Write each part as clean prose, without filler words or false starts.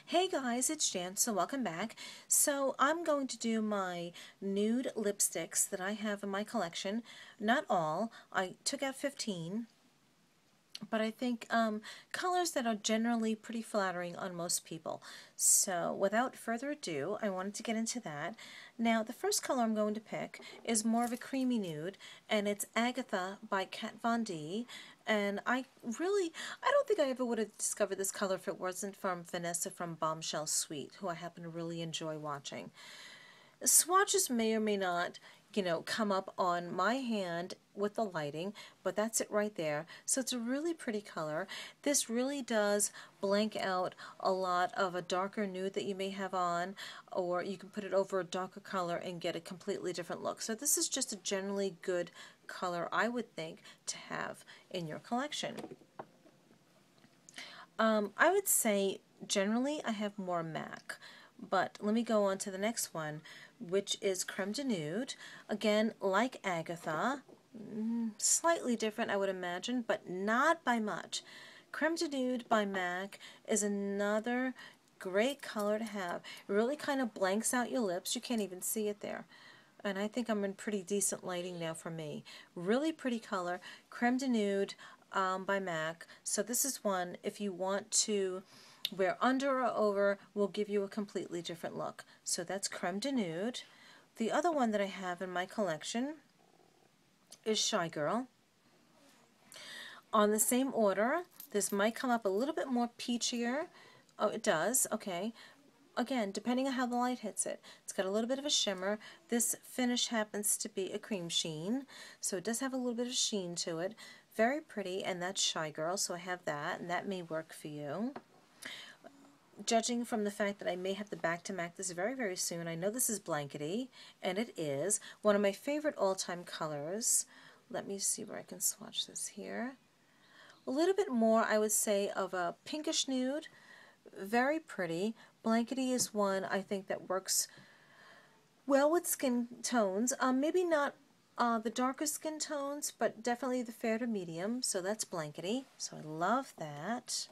Hey guys, it's Jan, so welcome back. So I'm going to do my nude lipsticks that I have in my collection. Not all, I took out 15, but I think colors that are generally pretty flattering on most people. So without further ado, I wanted to get into that. Now the first color I'm going to pick is more of a creamy nude, and it's Agatha by Kat Von D. And I don't think I ever would have discovered this color if it wasn't from Vanessa from Bombshell Suite, who I happen to really enjoy watching. Swatches may or may not, come up on my hand with the lighting, but that's it right there. So it's a really pretty color. This really does blank out a lot of a darker nude that you may have on, or you can put it over a darker color and get a completely different look. So this is just a generally good color, I would think, to have in your collection. I would say generally I have more MAC, but let me go on to the next one, which is Creme de Nude. Again, like Agatha, slightly different I would imagine, but not by much. Creme de Nude by MAC is another great color to have. It really kind of blanks out your lips. You can't even see it there. And I think I'm in pretty decent lighting now for me. Really pretty color. Creme de Nude by MAC. So this is one, if you want to wear under or over, will give you a completely different look. So that's Creme de Nude. The other one that I have in my collection is Shy Girl. On the same order, this might come up a little bit more peachier. Oh, it does. Okay. Again, depending on how the light hits it. It's got a little bit of a shimmer. This finish happens to be a cream sheen, so it does have a little bit of sheen to it. Very pretty, and that's Shy Girl, so I have that, and that may work for you. Judging from the fact that I may have to back to MAC this very, very soon, I know this is Blankety, and it is one of my favorite all-time colors. Let me see where I can swatch this here. A little bit more, I would say, of a pinkish nude. Very pretty. Blankety is one I think that works well with skin tones. Maybe not the darker skin tones, but definitely the fair to medium. So that's Blankety. So I love that.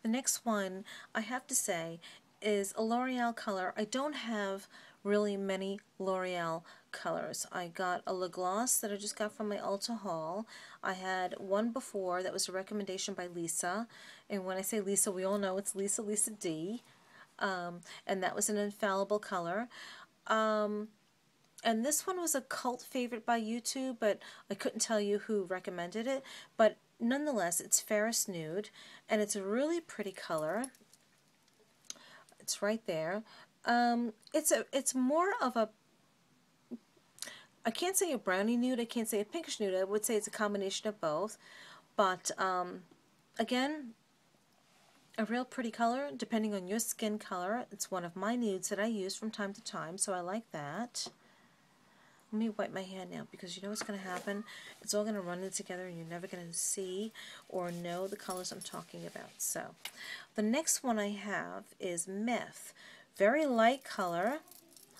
The next one, I have to say, is a L'Oreal color. I don't have really many L'Oreal colors. I got a lip gloss that I just got from my Ulta haul. I had one before that was a recommendation by Lisa, and when I say Lisa, we all know it's Lisa D, and that was an infallible color. And this one was a cult favorite by YouTube, but I couldn't tell you who recommended it. But nonetheless, it's Fairest Nude, and it's a really pretty color. It's right there. It's more of a, I can't say a brownie nude, I can't say a pinkish nude, I would say it's a combination of both. But again, a real pretty color depending on your skin color. It's one of my nudes that I use from time to time, so I like that. Let me wipe my hand now, because you know what's going to happen? It's all going to run in together and you're never going to see or know the colors I'm talking about. So the next one I have is Myth. Very light color.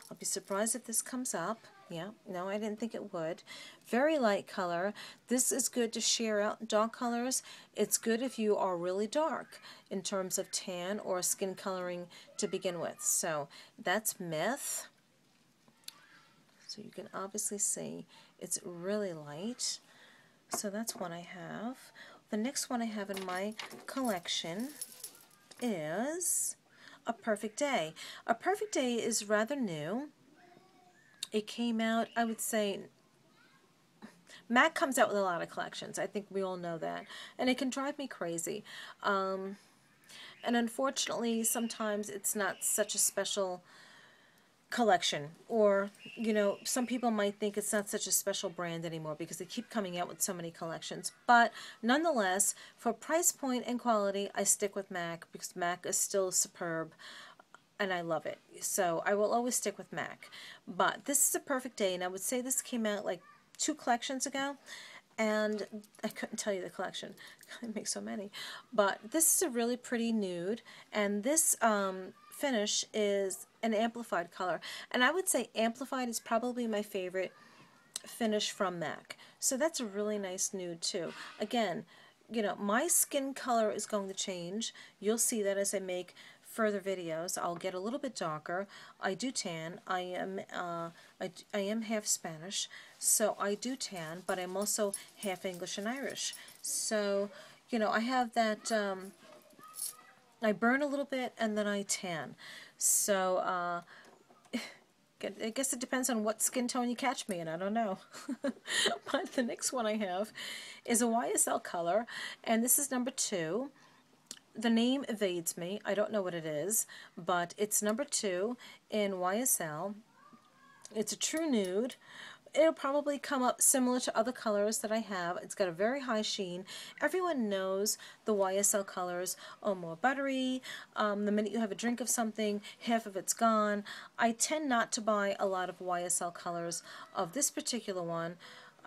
I'll be surprised if this comes up. Yeah, no, I didn't think it would. Very light color. This is good to share out dark colors. It's good if you are really dark in terms of tan or skin coloring to begin with. So that's Myth. So you can obviously see it's really light. So that's one I have. The next one I have in my collection is A Perfect Day. A Perfect Day is rather new. It came out, I would say, MAC comes out with a lot of collections. I think we all know that. And it can drive me crazy. And unfortunately, sometimes it's not such a special collection, or some people might think it's not such a special brand anymore because they keep coming out with so many collections. But nonetheless, for price point and quality, I stick with MAC because MAC is still superb and I love it. So I will always stick with MAC. But this is A Perfect Day, and I would say this came out like 2 collections ago, and I couldn't tell you the collection. I make so many. But this is a really pretty nude, and this finish is an amplified color. And I would say amplified is probably my favorite finish from MAC. So that's a really nice nude too. Again, you know, my skin color is going to change. You'll see that as I make further videos. I'll get a little bit darker. I do tan. I am half Spanish, so I do tan, but I'm also half English and Irish. So, you know, I have that, I burn a little bit and then I tan. So, I guess it depends on what skin tone you catch me in. I don't know. But the next one I have is a YSL color, and this is number 2. The name evades me. I don't know what it is, but it's number 2 in YSL. It's a true nude. It'll probably come up similar to other colors that I have. It's got a very high sheen. Everyone knows the YSL colors are more buttery. The minute you have a drink of something, half of it's gone. I tend not to buy a lot of YSL colors of this particular one,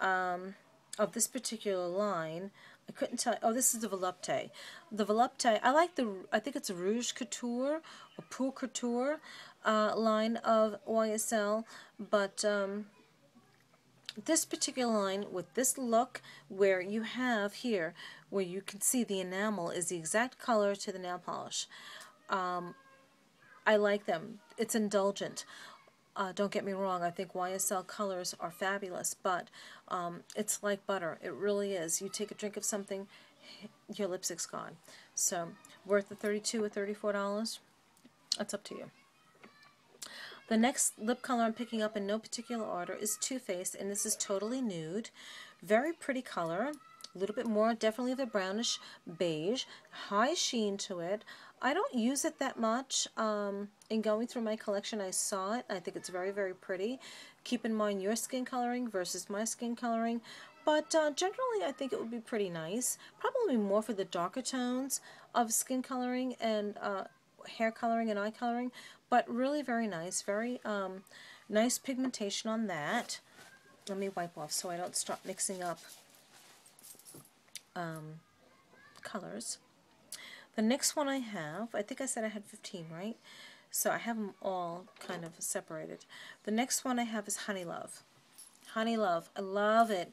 of this particular line. I couldn't tell. Oh, this is the Volupte. The Volupte, I like the, I think it's a Rouge Couture or Pour Couture line of YSL, but this particular line with this look where you have here, where you can see the enamel is the exact color to the nail polish. I like them. It's indulgent. Don't get me wrong, I think YSL colors are fabulous, but it's like butter. It really is. You take a drink of something, your lipstick's gone. So, worth the $32 or $34? That's up to you. The next lip color I'm picking up in no particular order is Too Faced, and this is totally nude. Very pretty color. A little bit more, definitely the brownish beige. High sheen to it. I don't use it that much. In going through my collection, I saw it. I think it's very, very pretty. Keep in mind your skin coloring versus my skin coloring. But generally, I think it would be pretty nice. Probably more for the darker tones of skin coloring and hair coloring and eye coloring, but really very nice. Very nice pigmentation on that. Let me wipe off so I don't start mixing up colors. The next one I have, I think I said I had 15, right? So I have them all kind of separated. The next one I have is Honey Love. Honey Love, I love it.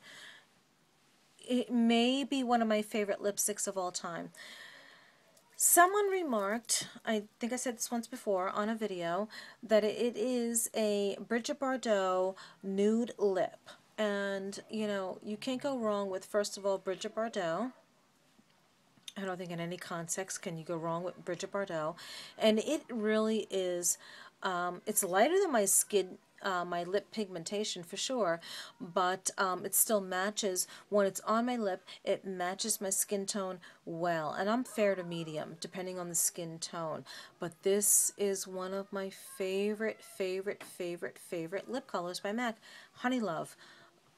It may be one of my favorite lipsticks of all time. Someone remarked, I think I said this once before on a video, that it is a Brigitte Bardot nude lip. And, you know, you can't go wrong with, first of all, Brigitte Bardot. I don't think in any context can you go wrong with Brigitte Bardot. And it really is, it's lighter than my skin, my lip pigmentation for sure, but it still matches. When it's on my lip, it matches my skin tone well. And I'm fair to medium, depending on the skin tone. But this is one of my favorite lip colors by MAC, Honey Love.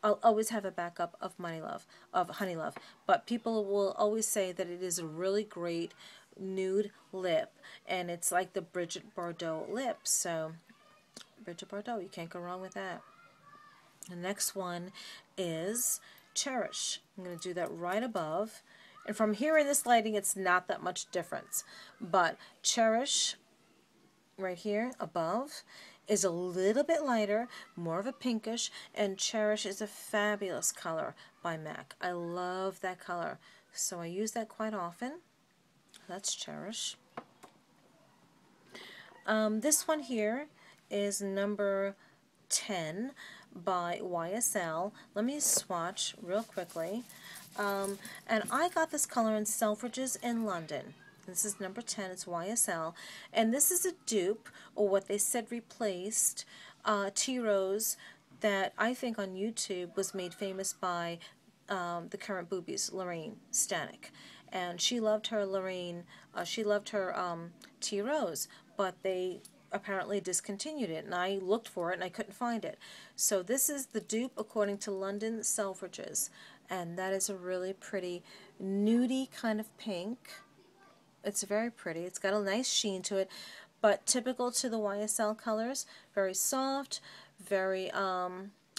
I'll always have a backup of Honey Love, but people will always say that it is a really great nude lip, and it's like the Brigitte Bardot lip. So Brigitte Bardot, you can't go wrong with that. The next one is Cherish. I'm going to do that right above, and from here in this lighting, it's not that much difference, but Cherish right here above is a little bit lighter, more of a pinkish, and Cherish is a fabulous color by MAC. I love that color, so I use that quite often. That's Cherish. This one here is number 10 by YSL. Let me swatch real quickly. And I got this color in Selfridges in London. This is number 10, it's YSL, and this is a dupe, or what they said replaced, Tea Rose, that I think on YouTube was made famous by the current boobies, Lorraine Stanek. And she loved her Tea Rose, but they apparently discontinued it, and I looked for it and I couldn't find it. So this is the dupe according to London Selfridges, and that is a really pretty nudie kind of pink. It's very pretty. It's got a nice sheen to it, but typical to the YSL colors. Very soft, very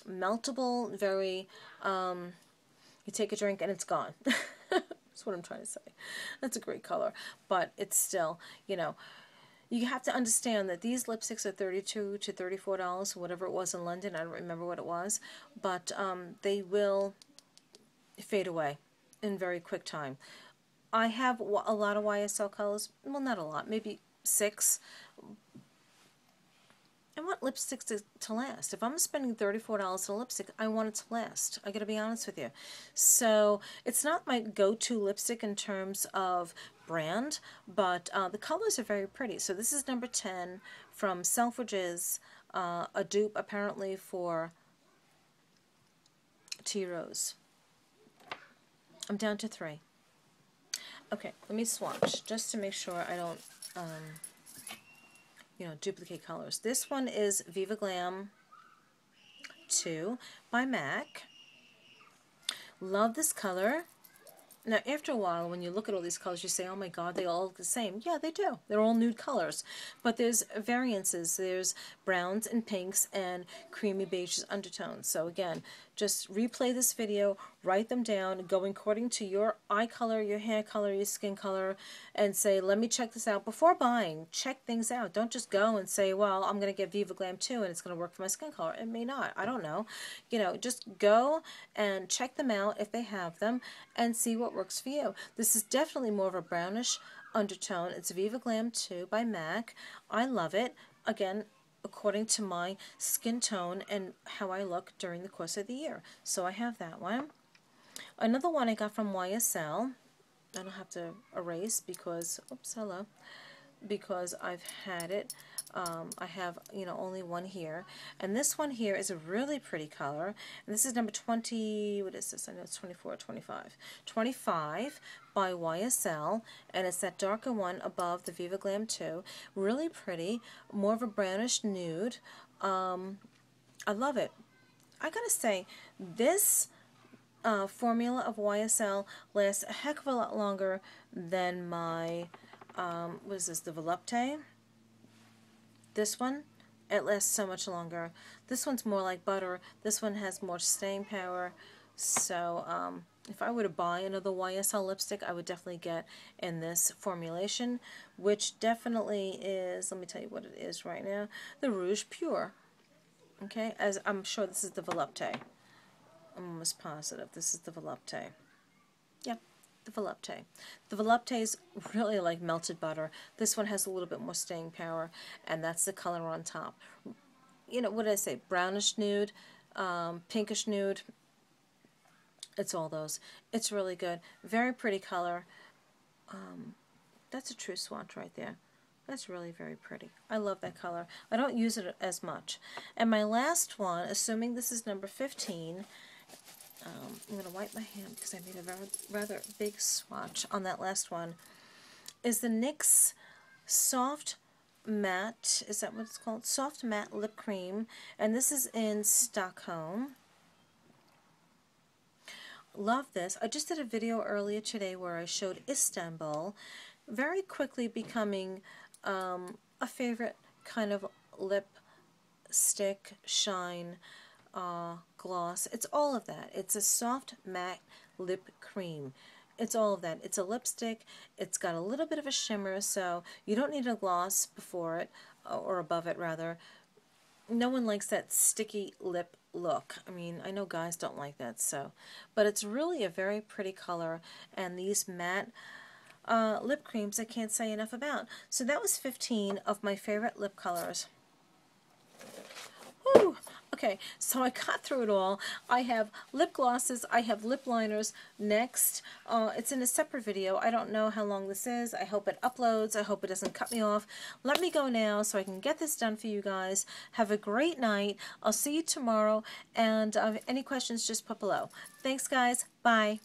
meltable, very, you take a drink and it's gone. That's what I'm trying to say. That's a great color, but it's still, you know, you have to understand that these lipsticks are $32 to $34, whatever it was in London. I don't remember what it was, but they will fade away. in very quick time. I have a lot of YSL colors. Well, not a lot, maybe 6. I want lipsticks to last. If I'm spending $34 on a lipstick, I want it to last. I gotta be honest with you. So it's not my go-to lipstick in terms of brand, but the colors are very pretty. So this is number 10 from Selfridges, a dupe apparently for Tea Rose. I'm down to 3. Okay, let me swatch just to make sure I don't duplicate colors. This one is Viva Glam 2 by MAC. Love this color. Now, after a while, when you look at all these colors, you say, oh my God, they all look the same. Yeah, they do. They're all nude colors. But there's variances. There's browns and pinks and creamy beige undertones. So again, just replay this video, write them down, go according to your eye color, your hair color, your skin color, and say, let me check this out. Before buying, check things out. Don't just go and say, well, I'm going to get Viva Glam 2 and it's going to work for my skin color. It may not. I don't know. Just go and check them out if they have them and see what works for you. This is definitely more of a brownish undertone. It's Viva Glam 2 by MAC. I love it. Again, according to my skin tone and how I look during the course of the year. So I have that one. Another one I got from YSL. I don't have to erase because, oops, hello, because I've had it. I have, only one here. And this one here is a really pretty color. And this is number 20, what is this? I know it's 24 or 25. 25 by YSL. And it's that darker one above the Viva Glam 2. Really pretty. More of a brownish nude. I love it. I gotta say, this formula of YSL lasts a heck of a lot longer than my, what is this, the Volupte? This one, it lasts so much longer. This one's more like butter. This one has more staying power. So if I were to buy another YSL lipstick, I would definitely get in this formulation, which definitely is, let me tell you what it is right now, the Rouge Pure. Okay, as I'm sure this is the Volupte. I'm almost positive this is the Volupte. Yeah, the Volupte. The Volupte is really like melted butter. This one has a little bit more staying power, and that's the color on top. What did I say? Brownish nude, pinkish nude. It's all those. It's really good. Very pretty color. That's a true swatch right there. That's really very pretty. I love that color. I don't use it as much. And my last one, assuming this is number 15, I'm going to wipe my hand because I made a rather big swatch on that last one, is the NYX Soft Matte, is that what it's called? Soft Matte Lip Cream. And this is in Stockholm. Love this. I just did a video earlier today where I showed Istanbul very quickly becoming a favorite kind of lipstick, shine, gloss. It's all of that. It's a soft matte lip cream. It's all of that. It's a lipstick. It's got a little bit of a shimmer, so you don't need a gloss before it, or above it rather. No one likes that sticky lip look. I mean, I know guys don't like that, but it's really a very pretty color, and these matte lip creams I can't say enough about. So that was 15 of my favorite lip colors. Whew. Okay, so I got through it all. I have lip glosses, I have lip liners next. It's in a separate video. I don't know how long this is. I hope it uploads. I hope it doesn't cut me off. Let me go now so I can get this done for you guys. Have a great night. I'll see you tomorrow, and any questions, just put below. Thanks, guys. Bye.